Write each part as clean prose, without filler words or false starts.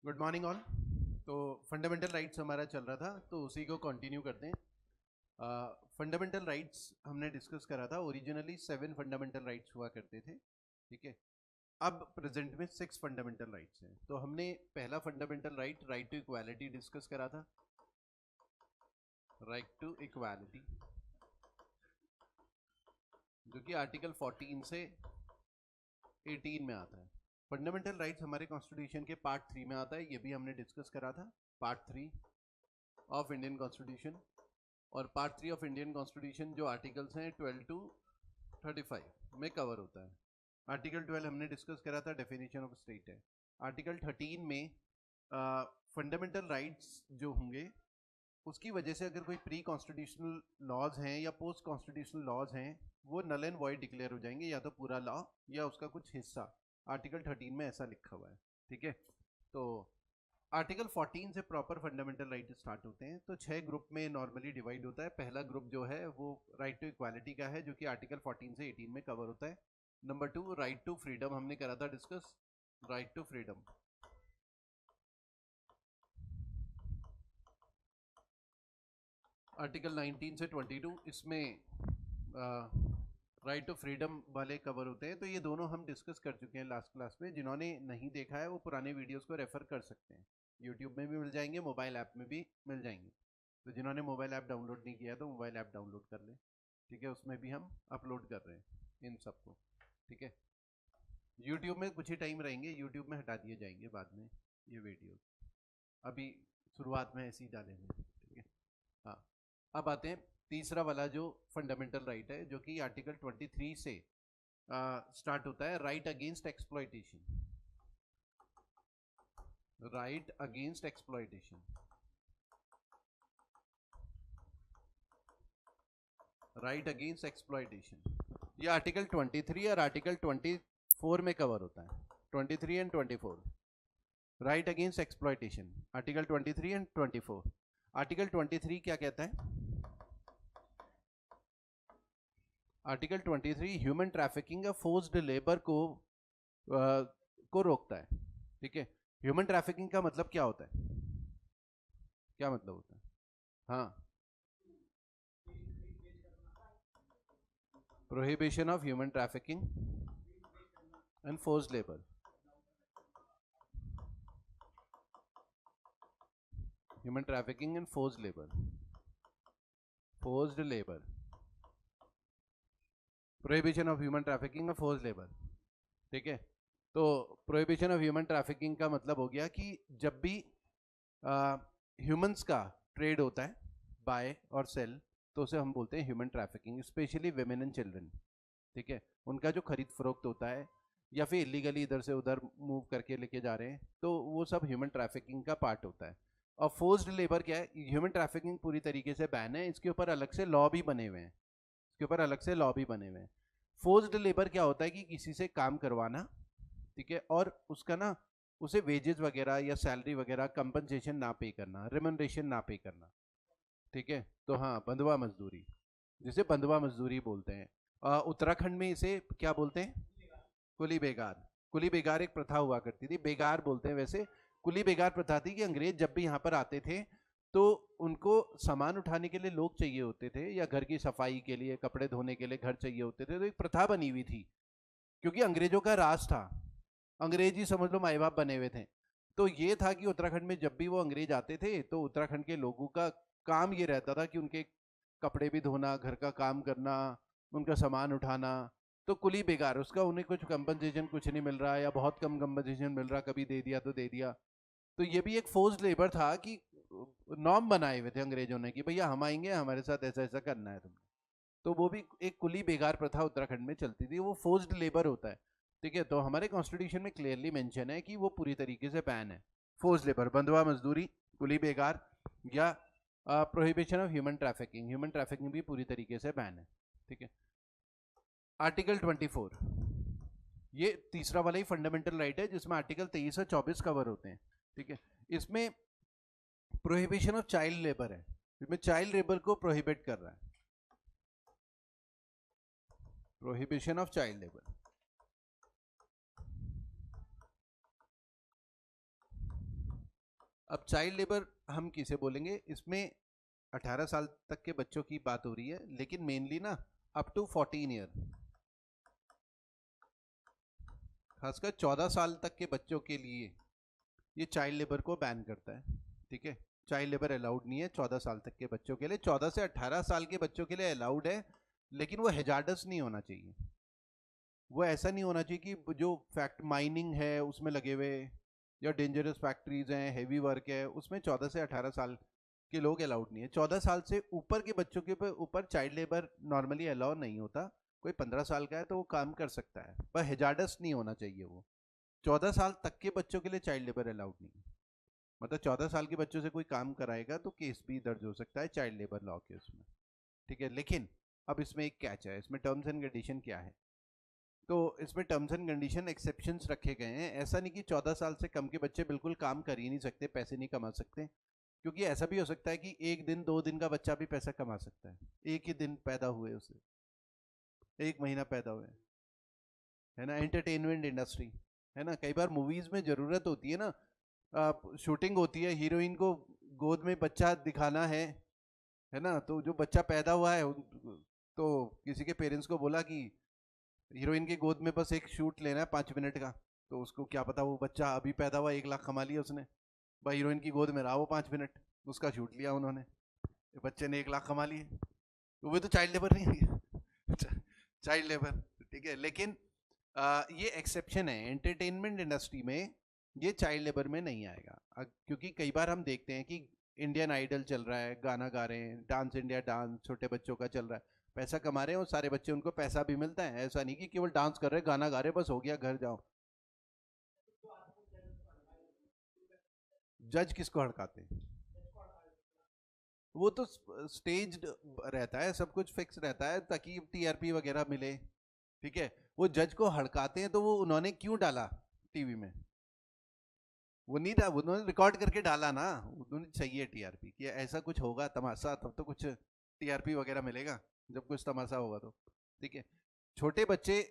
Good morning all. तो fundamental rights हमारा चल रहा था, तो उसी को कंटिन्यू करते हैं। फंडामेंटल राइट्स हमने डिस्कस करा था। ओरिजिनली 7 फंडामेंटल राइट्स हुआ करते थे, ठीक है। अब प्रेजेंट में 6 फंडामेंटल राइट्स हैं। तो हमने पहला fundamental right to equality discuss करा था। राइट टू इक्वालिटी जो कि आर्टिकल 14 से 18 में आता है। फंडामेंटल राइट्स हमारे कॉन्स्टिट्यूशन के पार्ट 3 में आता है, ये भी हमने डिस्कस करा था। पार्ट 3 ऑफ इंडियन कॉन्स्टिट्यूशन, और पार्ट 3 ऑफ इंडियन कॉन्स्टिट्यूशन जो आर्टिकल्स हैं 12 टू 35 में कवर होता है। आर्टिकल 12 हमने डिस्कस करा था, डेफिनेशन ऑफ स्टेट है। आर्टिकल 13 में फंडामेंटल राइट्स जो होंगे उसकी वजह से अगर कोई प्री कॉन्स्टिट्यूशनल लॉज हैं या पोस्ट कॉन्स्टिट्यूशनल लॉज हैं वो नल एंड वॉइड डिक्लेयर हो जाएंगे, या तो पूरा लॉ या उसका कुछ हिस्सा। आर्टिकल 13 में ऐसा लिखा हुआ है, ठीक है। तो आर्टिकल 14 से प्रॉपर फंडामेंटल राइट स्टार्ट होते हैं। तो 6 ग्रुप में नॉर्मली डिवाइड होता है। पहला ग्रुप जो है वो राइट टू इक्वालिटी का है, जो कि आर्टिकल 14 से 18 में कवर होता है। नंबर 2 राइट टू फ्रीडम हमने करा था discuss. Right to freedom article 19 से 22, इसमें राइट टू फ्रीडम वाले कवर होते हैं। तो ये दोनों हम डिस्कस कर चुके हैं लास्ट क्लास में। जिन्होंने नहीं देखा है वो पुराने वीडियोस को रेफर कर सकते हैं। यूट्यूब में भी मिल जाएंगे, मोबाइल ऐप में भी मिल जाएंगे। तो जिन्होंने मोबाइल ऐप डाउनलोड नहीं किया तो मोबाइल ऐप डाउनलोड कर लें, ठीक है। उसमें भी हम अपलोड कर रहे हैं इन सबको, ठीक है। यूट्यूब में कुछ ही टाइम रहेंगे, यूट्यूब में हटा दिए जाएंगे बाद में ये वीडियोस। अभी शुरुआत में ऐसे ही डालेंगे, ठीक है। हाँ, अब आते हैं तीसरा वाला जो फंडामेंटल राइट है, जो कि आर्टिकल 23 से स्टार्ट होता है। Right against exploitation. Right against exploitation, right against exploitation, ये आर्टिकल 23 और आर्टिकल 24 में कवर होता है। 23 and 24 right against exploitation, article 23 and 24। Article 23 क्या कहता है? आर्टिकल 23 ह्यूमन ट्रैफिकिंग या फोर्स्ड लेबर को रोकता है, ठीक है। ह्यूमन ट्रैफिकिंग का मतलब क्या होता है? क्या मतलब होता है? हाँ, prohibition of human trafficking and forced labour. Human trafficking and forced labour, forced labour, prohibition of human trafficking and forced labour, ठीक है। तो प्रोहिबिशन ऑफ ह्यूमन ट्रैफिकिंग का मतलब हो गया कि जब भी ह्यूमंस का ट्रेड होता है, बाय और सेल, तो उसे हम बोलते हैं human trafficking. Specially women and children, ठीक है, उनका जो खरीद फरोख्त होता है या फिर इलीगली इधर से उधर मूव करके लेके जा रहे हैं, तो वो सब ह्यूमन ट्रैफिकिंग का पार्ट होता है। और फोर्स्ड लेबर क्या है? ह्यूमन ट्रैफिकिंग पूरी तरीके से बैन है, इसके ऊपर अलग से लॉ भी बने हुए हैं। इसके ऊपर अलग से लॉ भी बने हुए हैं। फोर्स्ड लेबर क्या होता है कि किसी से काम करवाना, ठीक है, और उसका ना उसे वेजेस वगैरह या सैलरी वगैरह कंपनसेशन ना पे करना, रिमनरेशन ना पे करना, ठीक है। तो हाँ, बंधुआ मजदूरी, जिसे बंधुआ मजदूरी बोलते हैं। उत्तराखंड में इसे क्या बोलते हैं? कुली बेगार। कुली बेगार एक प्रथा हुआ करती थी, बेगार बोलते हैं वैसे। कुली बेगार प्रथा थी कि अंग्रेज जब भी यहाँ पर आते थे तो उनको सामान उठाने के लिए लोग चाहिए होते थे, या घर की सफाई के लिए, कपड़े धोने के लिए घर चाहिए होते थे। तो एक प्रथा बनी हुई थी, क्योंकि अंग्रेजों का राज था, अंग्रेज ही समझ लो माए बाप बने हुए थे। तो ये था कि उत्तराखंड में जब भी वो अंग्रेज आते थे तो उत्तराखंड के लोगों का काम ये रहता था कि उनके कपड़े भी धोना, घर का काम करना, उनका सामान उठाना। तो कुली बेगार, उसका उन्हें कुछ कंपनसेशन कुछ नहीं मिल रहा, या बहुत कम कंपनसेशन मिल रहा, कभी दे दिया तो दे दिया। तो ये भी एक फोर्स्ड लेबर था कि नॉर्म बनाए हुए थे अंग्रेजों ने कि भैया हम आएंगे, हमारे साथ ऐसा ऐसा करना है तुमने। तो वो भी एक कुली बेगार प्रथा उत्तराखंड में चलती थी, वो फोर्स्ड लेबर होता है, ठीक है। तो हमारे कॉन्स्टिट्यूशन में क्लियरली मेंशन है कि वो पूरी तरीके से बैन है। फोर्स्ड लेबर, बंधुआ मजदूरी, कुली बेगार, या prohibition of human trafficking. Human trafficking भी पूरी तरीके से बैन है, ठीक है। आर्टिकल 24, ये तीसरा वाला ही फंडामेंटल राइट है जिसमें आर्टिकल 23 और 24 कवर होते हैं, ठीक है। इसमें प्रोहिबिशन ऑफ चाइल्ड लेबर है, इसमें चाइल्ड लेबर को प्रोहिबिट कर रहा है। प्रोहिबिशन ऑफ चाइल्ड लेबर, अब चाइल्ड लेबर हम किसे बोलेंगे, इसमें 18 साल तक के बच्चों की बात हो रही है, लेकिन मेनली ना अप टू 14 ईयर, खासकर 14 साल तक के बच्चों के लिए ये चाइल्ड लेबर को बैन करता है। ठीक है, चाइल्ड लेबर अलाउड नहीं है 14 साल तक के बच्चों के लिए। 14 से 18 साल के बच्चों के लिए अलाउड है, लेकिन वो हेजार्डस नहीं होना चाहिए। वो ऐसा नहीं होना चाहिए कि जो फैक्ट माइनिंग है उसमें लगे हुए, या डेंजरस फैक्ट्रीज हैं, हैवी वर्क है, उसमें 14 से 18 साल के लोग अलाउड नहीं है। 14 साल से ऊपर के बच्चों के ऊपर चाइल्ड लेबर नॉर्मली अलाउ नहीं होता। कोई 15 साल का है तो वो काम कर सकता है, पर हेजार्डस नहीं होना चाहिए वो। 14 साल तक के बच्चों के लिए चाइल्ड लेबर अलाउड नहीं है। मतलब 14 साल के बच्चों से कोई काम कराएगा तो केस भी दर्ज हो सकता है चाइल्ड लेबर लॉ के उसमें। ठीक है, लेकिन अब इसमें एक कैच है, इसमें टर्म्स एंड कंडीशन क्या है। तो इसमें टर्म्स एंड कंडीशन एक्सेप्शंस रखे गए हैं। ऐसा नहीं कि 14 साल से कम के बच्चे बिल्कुल काम कर ही नहीं सकते, पैसे नहीं कमा सकते, क्योंकि ऐसा भी हो सकता है कि एक दिन 2 दिन का बच्चा भी पैसा कमा सकता है, एक ही दिन पैदा हुए उसे, एक महीना पैदा हुए, है ना। एंटरटेनमेंट इंडस्ट्री है ना, कई बार मूवीज में जरूरत होती है ना, शूटिंग होती है, हीरोइन को गोद में बच्चा दिखाना है ना, तो जो बच्चा पैदा हुआ है तो किसी के पेरेंट्स को बोला कि हीरोइन की गोद में बस एक शूट लेना है 5 मिनट का, तो उसको क्या पता वो बच्चा अभी पैदा हुआ 1 लाख कमा लिया उसने, भाई हीरोइन की गोद में रहा वो 5 मिनट, उसका शूट लिया उन्होंने, बच्चे ने 1 लाख कमा लिए, तो वो तो चाइल्ड लेबर नहीं है चाइल्ड लेबर। ठीक है, लेकिन ये एक्सेप्शन है, एंटरटेनमेंट इंडस्ट्री में ये चाइल्ड लेबर में नहीं आएगा। क्योंकि कई बार हम देखते हैं कि इंडियन आइडल चल रहा है, गाना गा रहे हैं, डांस इंडिया डांस छोटे बच्चों का चल रहा है, पैसा कमा रहे हैं और सारे बच्चे, उनको पैसा भी मिलता है। ऐसा नहीं कि केवल डांस कर रहे, गाना गा रहे, बस हो गया घर जाओ। जज किसको हड़काते हैं? वो तो स्टेज रहता है, सब कुछ फिक्स रहता है ताकि टीआरपी वगैरह मिले। ठीक है, वो जज को हड़काते हैं तो वो उन्होंने क्यों डाला टीवी में? वो नहीं था, उन्होंने रिकॉर्ड करके डाला ना, उन्होंने चाहिए टीआरपी कि ऐसा कुछ होगा तमाशा, तब तो कुछ टीआरपी वगैरह मिलेगा, जब कुछ तमाशा होगा तो। ठीक है, छोटे बच्चे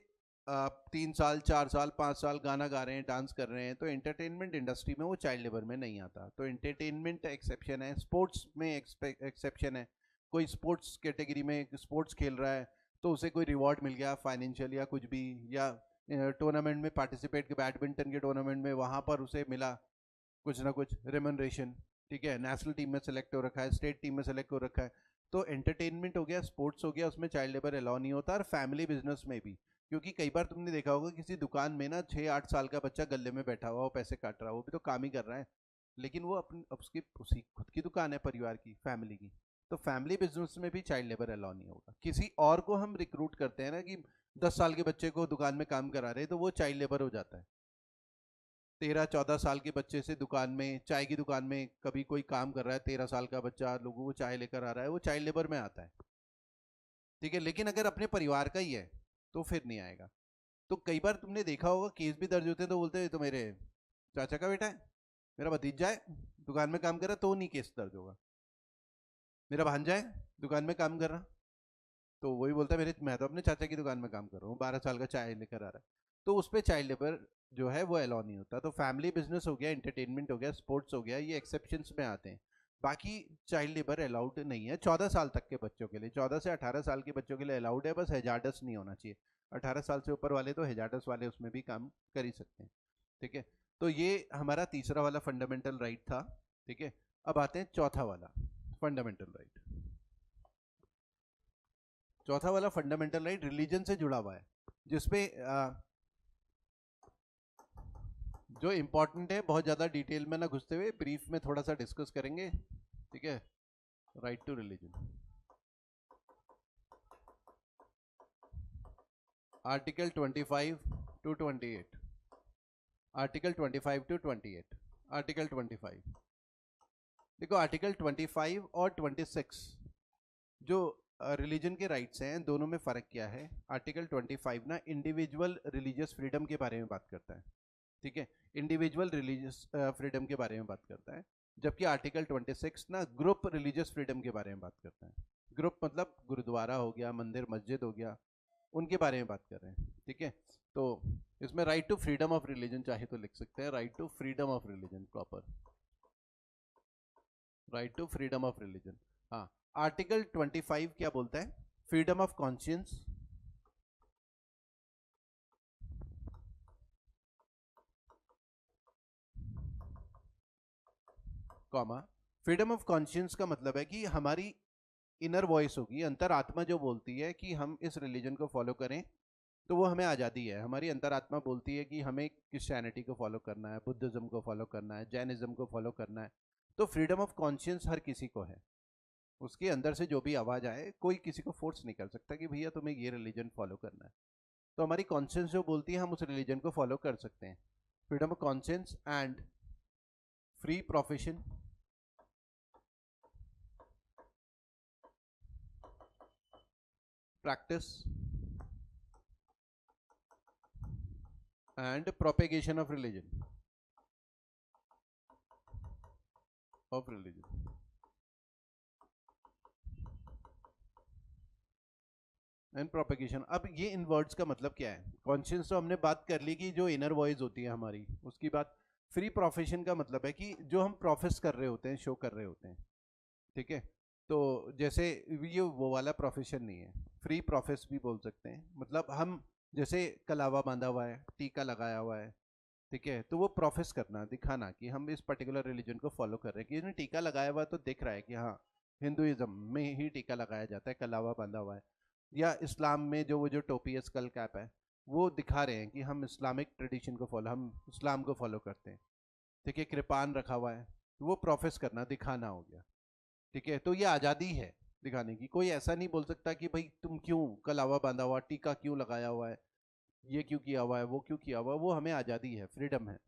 3 साल 4 साल 5 साल गाना गा रहे हैं, डांस कर रहे हैं, तो एंटरटेनमेंट इंडस्ट्री में वो चाइल्ड लेबर में नहीं आता। तो एंटरटेनमेंट एक्सेप्शन है, स्पोर्ट्स में एक्सेप्शन है। कोई स्पोर्ट्स कैटेगरी में स्पोर्ट्स खेल रहा है तो उसे कोई रिवॉर्ड मिल गया फाइनेंशियल या कुछ भी, या टूर्नामेंट में पार्टिसिपेट, बैडमिंटन के टूर्नामेंट में वहाँ पर उसे मिला कुछ ना कुछ रेमनरेशन। ठीक है, नेशनल टीम में सेलेक्ट हो रखा है, स्टेट टीम में सेलेक्ट हो रखा है, तो एंटरटेनमेंट हो गया, स्पोर्ट्स हो गया, उसमें चाइल्ड लेबर अलाउ नहीं होता। और फैमिली बिजनेस में भी, क्योंकि कई बार तुमने देखा होगा किसी दुकान में ना 6-8 साल का बच्चा गले में बैठा हुआ, वो पैसे काट रहा है, वो भी तो काम ही कर रहा है, लेकिन वो अपनी उसकी उसी खुद की दुकान है, परिवार की, फैमिली की। तो फैमिली बिजनेस में भी चाइल्ड लेबर अलाउ नहीं होगा। किसी और को हम रिक्रूट करते हैं ना कि 10 साल के बच्चे को दुकान में काम करा रहे, तो वो चाइल्ड लेबर हो जाता है। 13-14 साल के बच्चे से दुकान में, चाय की दुकान में कभी कोई काम कर रहा है, 13 साल का बच्चा लोगों को चाय लेकर आ रहा है, वो चाइल्ड लेबर में आता है। ठीक है, लेकिन अगर अपने परिवार का ही है तो फिर नहीं आएगा। तो कई बार तुमने देखा होगा केस भी दर्ज होते हैं, तो बोलते हैं तो मेरे चाचा का बेटा है, मेरा भतीजा है, दुकान में काम कर रहा, तो नहीं केस दर्ज होगा। मेरा भांजा है, दुकान में काम कर रहा, तो वही बोलता है मेरे, मैं तो अपने चाचा की दुकान में काम कर रहा हूँ, 12 साल का चाय लेकर आ रहा है, तो उस पर चाइल्ड लेबर जो है वो अलाउ नहीं होता। तो फैमिली बिजनेस हो गया, एंटरटेनमेंट हो गया, स्पोर्ट्स हो गया, ये एक्सेप्शंस में आते हैं। बाकी चाइल्ड लेबर अलाउड नहीं है 14 साल तक के बच्चों के लिए। 14 से 18 साल के बच्चों के लिए अलाउड है, बस हेजार्डस नहीं होना चाहिए। 18 साल से ऊपर वाले तो हेजार्डस वाले उसमें भी काम कर ही सकते हैं। ठीक है, तो ये हमारा तीसरा वाला फंडामेंटल राइट था। ठीक है, अब आते हैं चौथा वाला फंडामेंटल राइट। चौथा वाला फंडामेंटल राइट रिलीजन से जुड़ा हुआ है, जिसपे जो इंपॉर्टेंट है, बहुत ज़्यादा डिटेल में ना घुसते हुए ब्रीफ में थोड़ा सा डिस्कस करेंगे। ठीक है, right to religion, article 25 to 28, article 25 to 28, article 25। देखो आर्टिकल 25 और 26 जो रिलीजन के राइट्स हैं, दोनों में फ़र्क क्या है। आर्टिकल 25 ना इंडिविजुअल रिलीजियस फ्रीडम के बारे में बात करता है। ठीक है, इंडिविजुअल रिलीजियस फ्रीडम के बारे में बात करता है, जबकि आर्टिकल 26 ना ग्रुप रिलीजियस फ्रीडम के बारे में बात करता है। ग्रुप मतलब गुरुद्वारा हो गया, मंदिर मस्जिद हो गया, उनके बारे में बात कर रहे हैं। ठीक है, तो इसमें right to freedom of religion चाहे तो लिख सकते हैं, right to freedom of religion proper. Right to freedom of religion. हाँ, आर्टिकल 25 क्या बोलता है? Freedom of conscience, comma, freedom of conscience का मतलब है कि हमारी इनर वॉइस होगी, अंतरात्मा जो बोलती है कि हम इस रिलीजन को फॉलो करें, तो वो हमें आज़ादी है। हमारी अंतरात्मा बोलती है कि हमें क्रिश्चियनिटी को फॉलो करना है, बुद्धिज्म को फॉलो करना है, जैनिज्म को फॉलो करना है। तो फ्रीडम ऑफ कॉन्शियंस हर किसी को है, उसके अंदर से जो भी आवाज़ आए, कोई किसी को फोर्स नहीं कर सकता कि भैया तुम्हें ये रिलीजन फॉलो करना है। तो हमारी कॉन्शियंस जो बोलती है हम उस रिलीजन को फॉलो कर सकते हैं। Freedom of conscience and free profession, practice and propagation of religion, and propagation. अब ये इन वर्ड्स का मतलब क्या है? कॉन्शियंस तो हमने बात कर ली कि जो इनर वॉइस होती है हमारी, उसकी बात। फ्री प्रोफेशन का मतलब है कि जो हम प्रोफेस कर रहे होते हैं, शो कर रहे होते हैं, ठीक है। तो जैसे ये वो वाला प्रोफेशन नहीं है, फ्री प्रोफेस भी बोल सकते हैं। मतलब हम जैसे कलावा बांधा हुआ है, टीका लगाया हुआ है, ठीक है, तो वो प्रोफेस करना, दिखाना कि हम इस पर्टिकुलर रिलीजन को फॉलो कर रहे हैं, कि इसने टीका लगाया हुआ है तो दिख रहा है कि हाँ हिंदुइज्म में ही टीका लगाया जाता है, कलावा बांधा हुआ है। या इस्लाम में जो वो जो टोपी है, स्कल कैप है, वो दिखा रहे हैं कि हम इस्लामिक ट्रेडिशन को फॉलो, हम इस्लाम को फॉलो करते हैं, ठीक है। कृपान रखा हुआ है, तो वो प्रोफेस करना, दिखाना हो गया, ठीक है। तो ये आज़ादी है दिखाने की। कोई ऐसा नहीं बोल सकता कि भाई तुम क्यों कलावा बांधा हुआ, टीका क्यों लगाया हुआ है, ये क्यों किया हुआ है, वो क्यों किया हुआ है। वो हमें आज़ादी है, फ्रीडम है,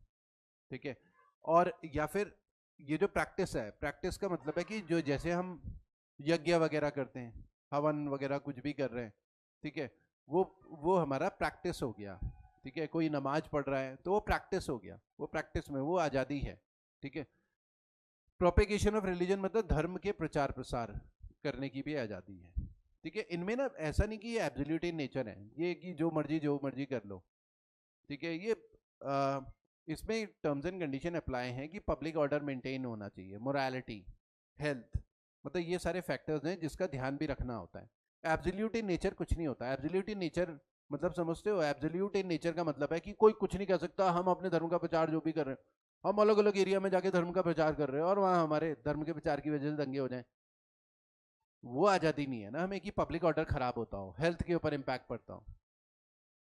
ठीक है। और या फिर ये जो प्रैक्टिस है, प्रैक्टिस का मतलब है कि जो जैसे हम यज्ञ वगैरह करते हैं, हवन वगैरह कुछ भी कर रहे हैं, ठीक है, वो हमारा प्रैक्टिस हो गया, ठीक है। कोई नमाज पढ़ रहा है तो वो प्रैक्टिस हो गया, वो प्रैक्टिस में वो आज़ादी है, ठीक है। प्रोपेगेशन ऑफ रिलीजन मतलब धर्म के प्रचार प्रसार करने की भी आज़ादी है, ठीक है। इनमें ना ऐसा नहीं कि ये एब्सोल्यूट इन नेचर है, ये कि जो मर्जी कर लो, ठीक है। ये इसमें टर्म्स एंड कंडीशन अप्लाई हैं कि पब्लिक ऑर्डर मेंटेन होना चाहिए, मोरालिटी, हेल्थ, मतलब ये सारे फैक्टर्स हैं जिसका ध्यान भी रखना होता है। एब्सोल्यूट इन नेचर कुछ नहीं होता। एब्सोल्यूट इन नेचर मतलब समझते हो? एब्सोल्यूट इन नेचर का मतलब है कि कोई कुछ नहीं कर सकता, हम अपने धर्म का प्रचार जो भी कर रहे हैं, हम अलग अलग एरिया में जाके धर्म का प्रचार कर रहे हैं और वहाँ हमारे धर्म के प्रचार की वजह से दंगे हो जाएं। वो आज़ादी नहीं है ना हमें, कि पब्लिक ऑर्डर खराब होता हो, हेल्थ के ऊपर इम्पैक्ट पड़ता हो,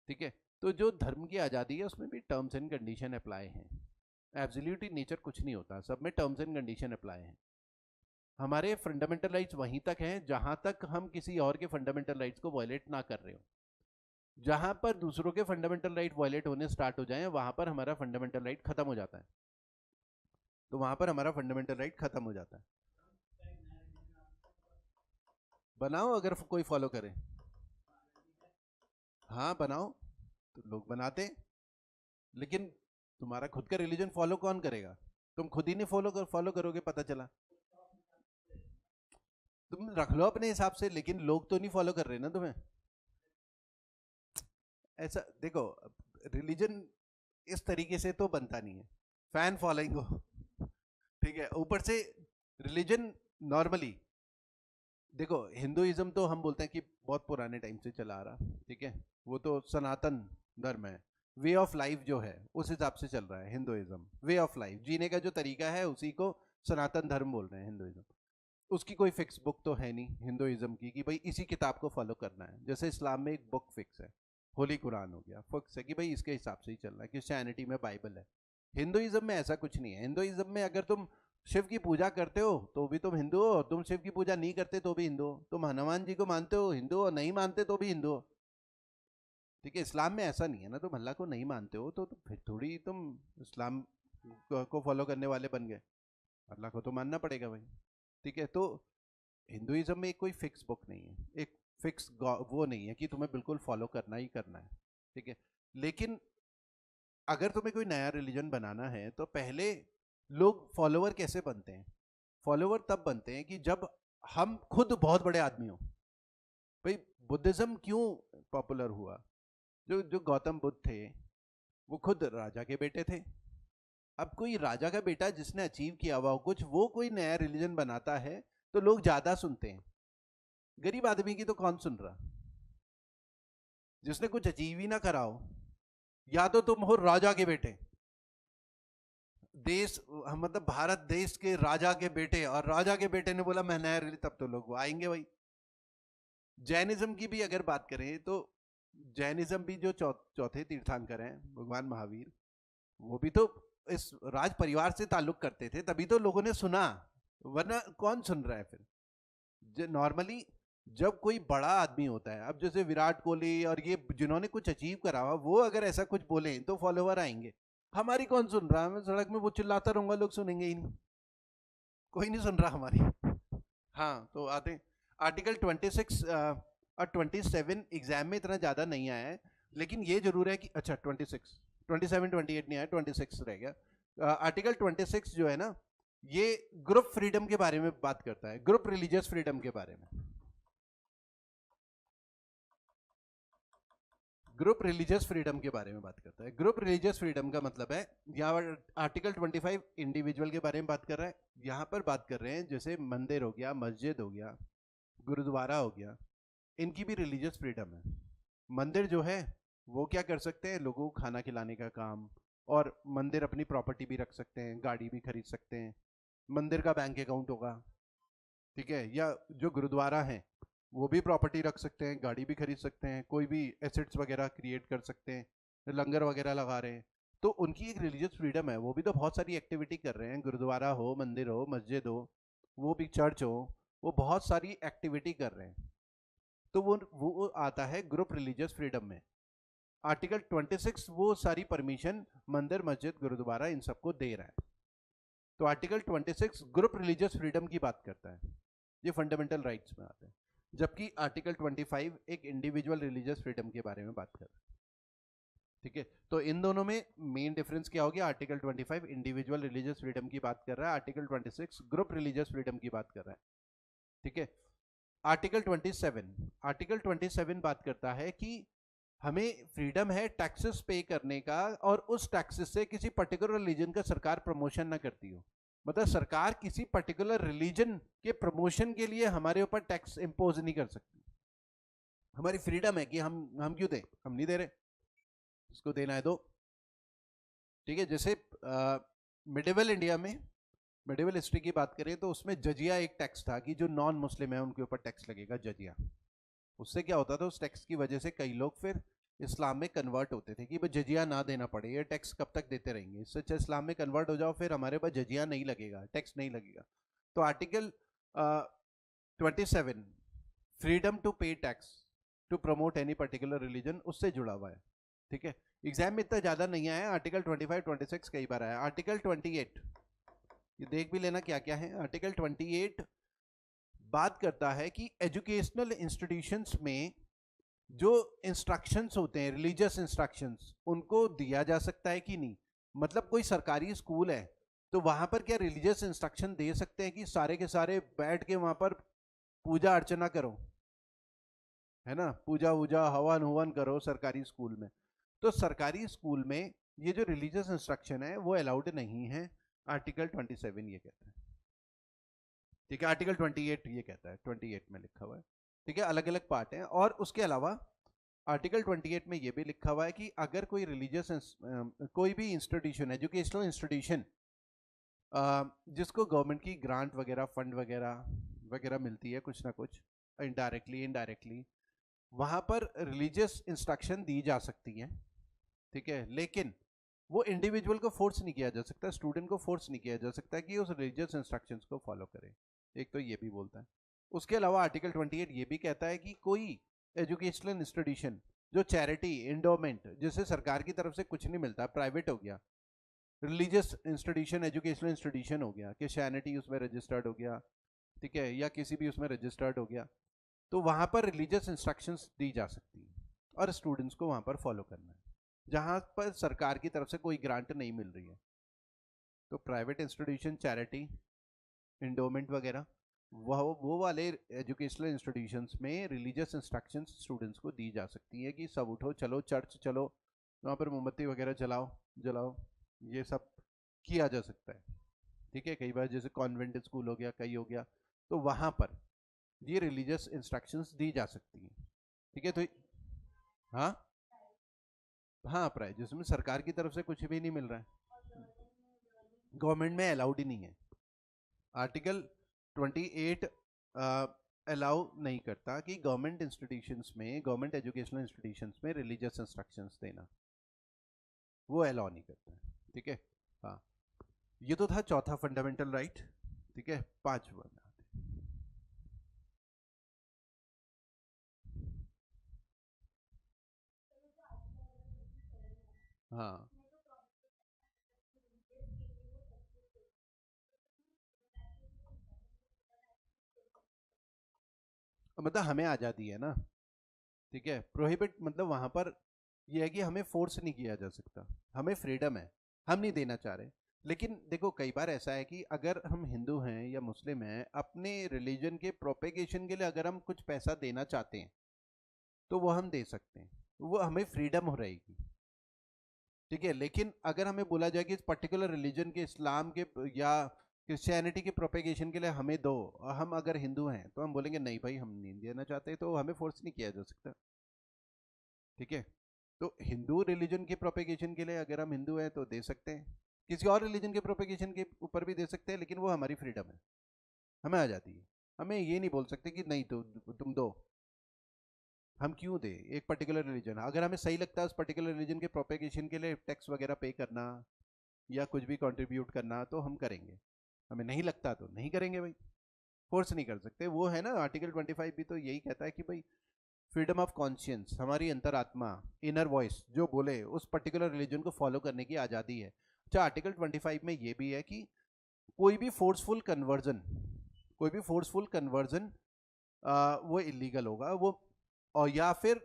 ठीक है। तो जो धर्म की आज़ादी है उसमें भी टर्म्स एंड कंडीशन अप्लाई हैं। एब्सोल्यूट इन नेचर कुछ नहीं होता, सब में टर्म्स एंड कंडीशन अप्लाई हैं। हमारे फंडामेंटल राइट्स वहीं तक हैं जहां तक हम किसी और के फंडामेंटल राइट्स को वायलेट ना कर रहे हो। जहां पर दूसरों के फंडामेंटल राइट वायलेट होने स्टार्ट हो जाएं, वहां पर हमारा फंडामेंटल राइट खत्म हो जाता है। तो वहां पर हमारा फंडामेंटल राइट खत्म हो जाता है। बनाओ अगर कोई फॉलो करे, हाँ बनाओ, तो लोग बनाते हैं। लेकिन तुम्हारा खुद का रिलीजन फॉलो कौन करेगा? तुम खुद ही नहीं फॉलो करोगे, पता चला। तुम रख लो अपने हिसाब से, लेकिन लोग तो नहीं फॉलो कर रहे ना तुम्हें। ऐसा देखो, रिलीजन इस तरीके से तो बनता नहीं है, फैन फॉलोइंग हो, ठीक है। ऊपर से रिलीजन नॉर्मली देखो, हिंदुइज्म तो हम बोलते हैं कि बहुत पुराने टाइम से चला आ रहा, ठीक है, वो तो सनातन धर्म है। वे ऑफ लाइफ जो है उस हिसाब से चल रहा है हिंदुइज्म। वे ऑफ लाइफ, जीने का जो तरीका है उसी को सनातन धर्म बोल रहे हैं हिंदुइज्म। उसकी कोई फिक्स बुक तो है नहीं हिंदुइज्म की कि भाई इसी किताब को फॉलो करना है। जैसे इस्लाम में एक बुक फिक्स है, होली कुरान हो गया, फिक्स है कि भाई इसके हिसाब से ही चलना है। क्रिश्चियनिटी में बाइबल है। हिंदुइज्म में ऐसा कुछ नहीं है। हिंदुइज्म में अगर तुम शिव की पूजा करते हो तो भी तुम हिंदू हो, तुम शिव की पूजा नहीं करते तो भी हिंदू हो, तुम हनुमान जी को मानते हो हिंदू हो, नहीं मानते तो भी हिंदू हो, ठीक है। इस्लाम में ऐसा नहीं है ना, तुम अल्लाह को नहीं मानते हो तो फिर थोड़ी तुम इस्लाम को फॉलो करने वाले बन गए। अल्लाह को तो मानना पड़ेगा भाई, ठीक है। तो हिंदुइज्म में कोई फिक्स बुक नहीं है, एक फिक्स वो नहीं है कि तुम्हें बिल्कुल फॉलो करना ही करना है, ठीक है। लेकिन अगर तुम्हें कोई नया रिलीजन बनाना है तो पहले लोग फॉलोवर कैसे बनते हैं? फॉलोवर तब बनते हैं कि जब हम खुद बहुत बड़े आदमी हो। भाई बुद्धिज्म क्यों पॉपुलर हुआ? जो जो गौतम बुद्ध थे वो खुद राजा के बेटे थे, अब कोई राजा का बेटा जिसने अचीव किया हुआ हो कुछ, वो कोई नया रिलीजन बनाता है तो लोग ज्यादा सुनते हैं। गरीब आदमी की तो कौन सुन रहा, जिसने कुछ अचीव ही ना करा हो। या तो तुम हो राजा के बेटे, देश मतलब भारत देश के राजा के बेटे, और राजा के बेटे ने बोला मैं नया रिलीजन, तब तो लोग आएंगे भाई। जैनिज्म की भी अगर बात करें तो जैनिज्म भी जो चौथे तीर्थंकर हैं भगवान महावीर, वो भी तो इस राज परिवार से ताल्लुक करते थे, तभी तो लोगों ने सुना, वरना कौन सुन रहा है फिर। नॉर्मली जब कोई बड़ा आदमी होता है, अब जैसे विराट कोहली और ये जिन्होंने कुछ अचीव करा हुआ, वो अगर ऐसा कुछ बोले तो फॉलोवर आएंगे। हमारी कौन सुन रहा है, मैं सड़क में वो चिल्लाता रहूंगा, लोग सुनेंगे ही नहीं, कोई नहीं सुन रहा हमारी। हाँ तो आते हैं आर्टिकल 26 और 27 एग्जाम में इतना ज्यादा नहीं आया है, लेकिन ये जरूर है कि अच्छा 26 27 28 नहीं आया, 26 रह गया। आर्टिकल 26 जो है ना, ये ग्रुप फ्रीडम के बारे में बात करता है, ग्रुप रिलीजियस फ्रीडम के बारे में। ग्रुप रिलीजियस फ्रीडम के बारे में बात करता है। ग्रुप रिलीजियस फ्रीडम का मतलब है, यहाँ आर्टिकल 25 इंडिविजुअल के बारे में बात कर रहा है, यहाँ पर बात कर रहे हैं जैसे मंदिर हो गया, मस्जिद हो गया, गुरुद्वारा हो गया, इनकी भी रिलीजियस फ्रीडम है। मंदिर जो है वो क्या कर सकते हैं, लोगों को खाना खिलाने का काम, और मंदिर अपनी प्रॉपर्टी भी रख सकते हैं, गाड़ी भी खरीद सकते हैं, मंदिर का बैंक अकाउंट होगा, ठीक है। या जो गुरुद्वारा है वो भी प्रॉपर्टी रख सकते हैं, गाड़ी भी खरीद सकते हैं, कोई भी एसेट्स वगैरह क्रिएट कर सकते हैं, लंगर वगैरह लगा रहे हैं, तो उनकी एक रिलीजियस फ्रीडम है, वो भी तो बहुत सारी एक्टिविटी कर रहे हैं, गुरुद्वारा हो, मंदिर हो, मस्जिद हो, वो भी चर्च हो, वो बहुत सारी एक्टिविटी कर रहे हैं, तो वो आता है ग्रुप रिलीजियस फ्रीडम में। आर्टिकल 26 वो सारी परमिशन मंदिर, मस्जिद, गुरुद्वारा इन सबको दे रहा है। तो आर्टिकल 26 ग्रुप रिलीजियस फ्रीडम की बात करता है, ये फंडामेंटल राइट्स में आता है, जबकि आर्टिकल 25 एक इंडिविजुअल रिलीजियस फ्रीडम के बारे में बात कर रहा है, ठीक है। तो इन दोनों में मेन डिफरेंस क्या हो गया, आर्टिकल 25 इंडिविजुअल रिलीजियस फ्रीडम की बात कर रहा है, आर्टिकल 26 ग्रुप रिलीजियस फ्रीडम की बात कर रहा है, ठीक है। आर्टिकल 27 बात करता है कि हमें फ्रीडम है टैक्सेस पे करने का, और उस टैक्सेस से किसी पर्टिकुलर रिलीजन का सरकार प्रमोशन ना करती हो, मतलब सरकार किसी पर्टिकुलर रिलीजन के प्रमोशन के लिए हमारे ऊपर टैक्स इंपोज नहीं कर सकती। हमारी फ्रीडम है कि हम क्यों दें, हम नहीं दे रहे, इसको देना है दो, ठीक है। जैसे मिडिवल इंडिया में, मिडिवल हिस्ट्री की बात करें तो उसमें जजिया एक टैक्स था कि जो नॉन मुस्लिम है उनके ऊपर टैक्स लगेगा जजिया। उससे क्या होता था, उस टैक्स की वजह से कई लोग फिर इस्लाम में कन्वर्ट होते थे कि भाई जजिया ना देना पड़े, ये टैक्स कब तक देते रहेंगे, इससे अच्छा इस्लाम में कन्वर्ट हो जाओ, फिर हमारे पास जजिया नहीं लगेगा, टैक्स नहीं लगेगा। तो article 27 freedom to pay tax to promote any particular religion, उससे जुड़ा हुआ है, ठीक है। एग्जाम में इतना ज्यादा नहीं आया, आर्टिकल 25 26 कई बार आया। आर्टिकल 28 ये देख भी लेना क्या क्या है। आर्टिकल 28 बात करता है कि एजुकेशनल इंस्टीट्यूशंस में जो इंस्ट्रक्शंस होते हैं, रिलीजियस इंस्ट्रक्शंस, उनको दिया जा सकता है कि नहीं। मतलब कोई सरकारी स्कूल है तो वहां पर क्या रिलीजियस इंस्ट्रक्शन दे सकते हैं कि सारे के सारे बैठ के वहां पर पूजा अर्चना करो, है ना, पूजा वूजा हवन हुवन करो सरकारी स्कूल में। तो सरकारी स्कूल में ये जो रिलीजियस इंस्ट्रक्शन है वो अलाउड नहीं है, आर्टिकल 27 ये कहता है, ठीक है। आर्टिकल 28 ये कहता है, 28 में लिखा हुआ है, ठीक है। अलग अलग पार्ट हैं। और उसके अलावा आर्टिकल 28 में ये भी लिखा हुआ है कि अगर कोई रिलीजियस कोई भी इंस्टीट्यूशन, एजुकेशनल इंस्टीट्यूशन जिसको गवर्नमेंट की ग्रांट वगैरह, फंड वगैरह वगैरह मिलती है कुछ ना कुछ, इनडायरेक्टली इनडायरेक्टली, वहां पर रिलीजियस इंस्ट्रक्शन दी जा सकती हैं, ठीक है। लेकिन वो इंडिविजुअल को फोर्स नहीं किया जा सकता, स्टूडेंट को फोर्स नहीं किया जा सकता कि उस रिलीजियस इंस्ट्रक्शंस को फॉलो करे, एक तो ये भी बोलता है। उसके अलावा आर्टिकल 28 ये भी कहता है कि कोई एजुकेशनल इंस्टीट्यूशन जो चैरिटी, इंडोमेंट, जिसे सरकार की तरफ से कुछ नहीं मिलता, प्राइवेट हो गया, रिलीजियस इंस्टीट्यूशन, एजुकेशनल इंस्टीट्यूशन हो गया, क्रिश्चियनिटी उसमें रजिस्टर्ड हो गया, ठीक है, या किसी भी उसमें रजिस्टर्ड हो गया, तो वहां पर रिलीजियस इंस्ट्रक्शंस दी जा सकती है और स्टूडेंट्स को वहां पर फॉलो करना है, जहां पर सरकार की तरफ से कोई ग्रांट नहीं मिल रही है। तो प्राइवेट इंस्टीट्यूशन, चैरिटी, इंडोमेंट वगैरह, वो वाले एजुकेशनल इंस्टीट्यूशंस में रिलीजियस इंस्ट्रक्शंस स्टूडेंट्स को दी जा सकती है कि सब उठो, चलो चर्च चलो, वहाँ पर मोमबत्ती वगैरह जलाओ जलाओ, ये सब किया जा सकता है, ठीक है। कई बार जैसे कॉन्वेंट स्कूल हो गया, कई हो गया, तो वहां पर ये रिलीजियस इंस्ट्रक्शंस दी जा सकती हैं, ठीक है। तो हाँ हाँ, प्राइज जिसमें सरकार की तरफ से कुछ भी नहीं मिल रहा है, गवर्नमेंट में अलाउड ही नहीं है। आर्टिकल 28 अलाउ नहीं करता कि गवर्नमेंट इंस्टीट्यूशंस में, गवर्नमेंट एजुकेशनल इंस्टीट्यूशंस में रिलीजियस इंस्ट्रक्शंस देना, वो अलाउ नहीं करता है, ठीक है। हाँ, ये तो था चौथा फंडामेंटल राइट, ठीक है। पांचवा में आते हैं। हाँ, मतलब हमें आज़ादी है ना, ठीक है। प्रोहिबिट मतलब वहां पर यह है कि हमें फोर्स नहीं किया जा सकता, हमें फ्रीडम है, हम नहीं देना चाह रहे। लेकिन देखो कई बार ऐसा है कि अगर हम हिंदू हैं या मुस्लिम हैं, अपने रिलीजन के प्रोपेगेशन के लिए अगर हम कुछ पैसा देना चाहते हैं तो वो हम दे सकते हैं, वो हमें फ्रीडम हो रहेगी, ठीक है। लेकिन अगर हमें बोला जाए कि इस पर्टिकुलर रिलीजन के, इस्लाम के या क्रिश्चियनिटी के प्रोपेगेशन के लिए हमें दो, और हम अगर हिंदू हैं तो हम बोलेंगे नहीं भाई हम नहीं देना चाहते, तो हमें फोर्स नहीं किया जा सकता, ठीक है। तो हिंदू रिलीजन के प्रोपेगेशन के लिए अगर हम हिंदू हैं तो दे सकते हैं, किसी और रिलीजन के प्रोपेगेशन के ऊपर भी दे सकते हैं, लेकिन वो हमारी फ्रीडम है, हमें आ जाती है। हमें ये नहीं बोल सकते कि नहीं तो तुम दो, हम क्यों दे एक पर्टिकुलर रिलीजन। अगर हमें सही लगता है उस पर्टिकुलर रिलीजन के प्रोपेगेशन के लिए टैक्स वगैरह पे करना या कुछ भी कंट्रीब्यूट करना, तो हम करेंगे। हमें नहीं लगता तो नहीं करेंगे भाई, फोर्स नहीं कर सकते। वो है ना आर्टिकल 25 भी तो यही कहता है कि भाई फ्रीडम ऑफ कॉन्शियंस, हमारी अंतरात्मा, इनर वॉइस जो बोले, उस पर्टिकुलर रिलीजन को फॉलो करने की आज़ादी है। अच्छा, आर्टिकल 25 में ये भी है कि कोई भी फोर्सफुल कन्वर्जन, कोई भी फोर्सफुल कन्वर्जन वो इलीगल होगा, वो और या फिर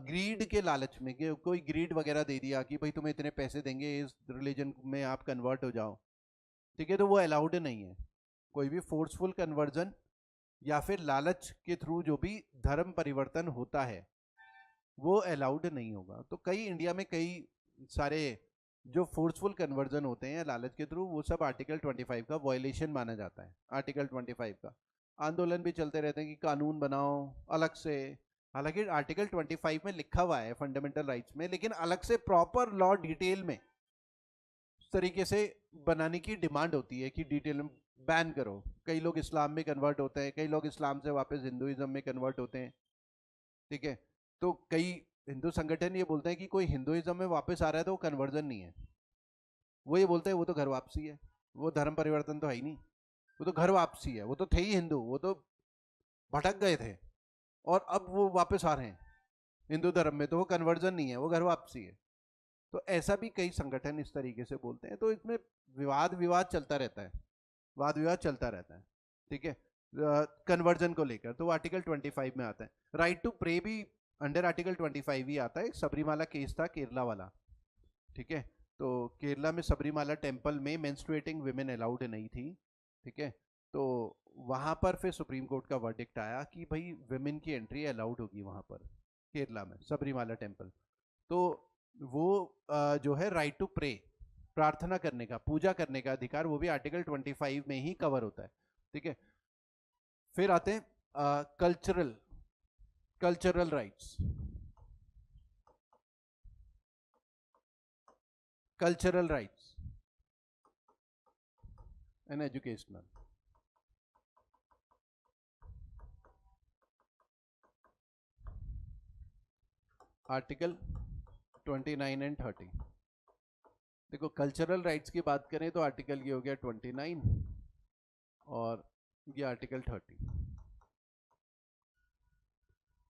ग्रीड के लालच में, कि कोई ग्रीड वगैरह दे दिया कि भाई तुम्हें इतने पैसे देंगे इस रिलीजन में आप कन्वर्ट हो जाओ, ठीक है, तो वो अलाउड नहीं है। कोई भी फोर्सफुल कन्वर्जन या फिर लालच के थ्रू जो भी धर्म परिवर्तन होता है वो अलाउड नहीं होगा। तो कई इंडिया में कई सारे जो फोर्सफुल कन्वर्जन होते हैं लालच के थ्रू, वो सब आर्टिकल 25 का वायलेशन माना जाता है। आर्टिकल 25 का आंदोलन भी चलते रहते हैं कि कानून बनाओ अलग से, हालांकि आर्टिकल 25 में लिखा हुआ है फंडामेंटल राइट्स में, लेकिन अलग से प्रॉपर लॉ डिटेल में उस तरीके से बनाने की डिमांड होती है कि डिटेल में बैन करो। कई लोग इस्लाम में कन्वर्ट होते हैं, कई लोग इस्लाम से वापस हिंदुइज्म में कन्वर्ट होते हैं, ठीक है। तो कई हिंदू संगठन ये बोलते हैं कि कोई हिंदुइज्म में वापस आ रहा है तो वो कन्वर्जन नहीं है, वो ये बोलते हैं वो तो घर वापसी है, वो धर्म परिवर्तन तो है ही नहीं, वो तो घर वापसी है, वो तो थे ही हिंदू, वो तो भटक गए थे और अब वो वापस आ रहे हैं हिंदू धर्म में, तो वो कन्वर्जन नहीं है, वो घर वापसी है। तो ऐसा भी कई संगठन इस तरीके से बोलते हैं, तो इसमें विवाद विवाद चलता रहता है, वाद विवाद चलता रहता है, ठीक है। कन्वर्जन को लेकर तो आर्टिकल 25 में आता है। राइट टू प्रे भी अंडर आर्टिकल 25 ही आता है। सबरीमाला केस था केरला वाला, ठीक है। तो केरला में सबरीमाला टेम्पल में मेंस्ट्रुएटिंग विमेन अलाउड नहीं थी, ठीक है। तो वहां पर फिर सुप्रीम कोर्ट का वर्डिक्ट आया कि भाई विमेन की एंट्री अलाउड होगी वहां पर केरला में सबरीमाला टेम्पल। तो वो जो है राइट टू प्रे, प्रार्थना करने का, पूजा करने का अधिकार, वो भी आर्टिकल 25 में ही कवर होता है, ठीक है। फिर आते हैं cultural cultural rights, cultural rights and educational. Article 29 and 30। देखो कल्चरल राइट्स की बात करें तो आर्टिकल ये हो गया 29 और ये article 30।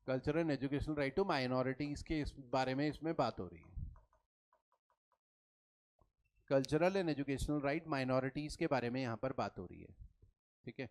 Cultural and educational right to minorities के इस बारे में इसमें बात हो रही है। Cultural and educational right minorities के बारे में यहाँ पर बात हो रही है, ठीक है।